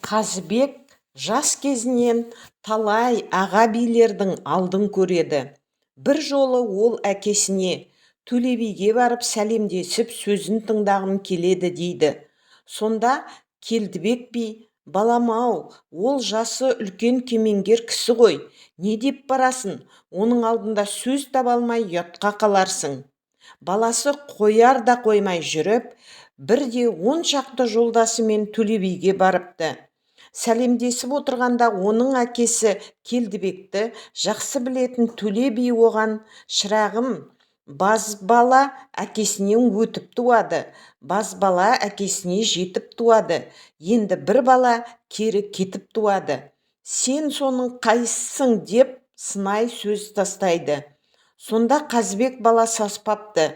Қазыбек жас кезінен талай аға билердің алдын көреді. Бір жолы ол әкесіне Төле биге барып сәлемдесіп сөзін тыңдағым келеді дейді. Сонда Келдібек би: балам-ау, ол жасы үлкен кемеңгер кісі ғой, не деп барасың, оның алдында сөз таба алмай ұятқа қаларсың. Баласы қояр да қоймай жүріп, бірде 10 шақты жолдасымен Төле биге барыпты. Сәлемдесіп отырғанда оның әкесі Келдібекті жақсы білетін Төле би оған: шырағым, базбала әкесінен өтіп туады, базбала әкесіне жетіп туады, енді бір бала кері кетіп туады, сен соның қайсысың деп сынай сөз тастайды. Сонда Қазыбек бала саспапты: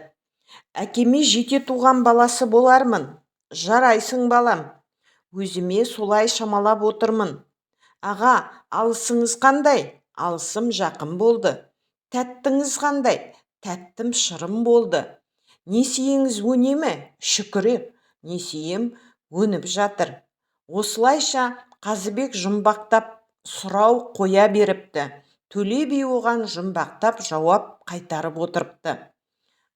әкеме жете туған баласы болармын. Жарайсың балам, өзіме солай шамалап отырмын. Аға, алысыңыз қандай? Алысым жақын болды. Тәттіңіз қандай? Тәттім шырым болды. Несиеңіз өне ме? Шүкір, несием өніп жатыр. Осылайша Қазыбек жұмбақтап сұрау қоя беріпті. Төле би оған жұмбақтап жауап қайтарып отырыпты.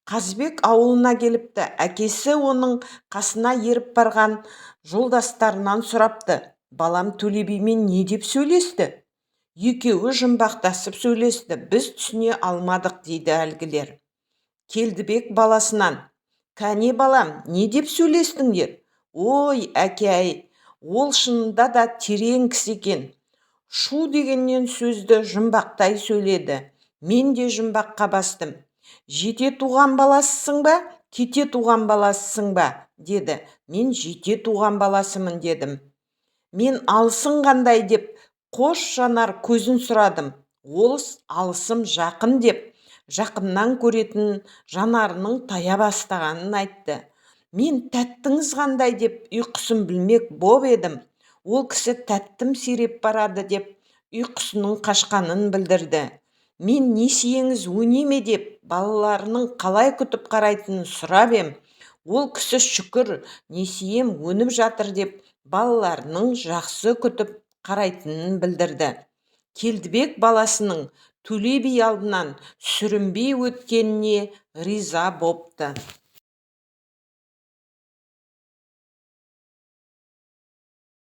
Қазыбек ауылына келіпті. Әкесі оның қасына еріп барған жолдастарынан сұрапты: балам Төле бимен не деп сөйлесті? Екеуі жұмбақтасып сөйлесті, біз түсіне алмадық, дейді әлгілер. Келдібек баласынан: кәне балам, не деп сөйлестіңдер? Ой, әке-ай, ол шынында да терең кісі екен. Шу дегеннен сөзді жұмбақтай сөйледі. Мен де жұмбаққа бастым. Жете туған баласысың ба, кете туған баласысың ба, деді. Мен жете туған баласымын, дедім. Мен алысың қандай деп қош жанар көзін сұрадым. Ол алысым жақын деп жақыннан көретін жанарының тая бастағанын айтты. Мен тәттіңіз қандай деп ұйқысын білмек боп едім. Ол кісі тәттім сиреп барады деп ұйқысының қашқанын білдірді. Мен несиеңіз өне ме деп балаларының қалай күтіп қарайтынын сұрап ем. Ол кісі шүкір, несием өніп жатыр деп балаларының жақсы күтіп қарайтынын білдірді. Келдібек баласының Төле би алдынан сүрінбей өткеніне риза бопты.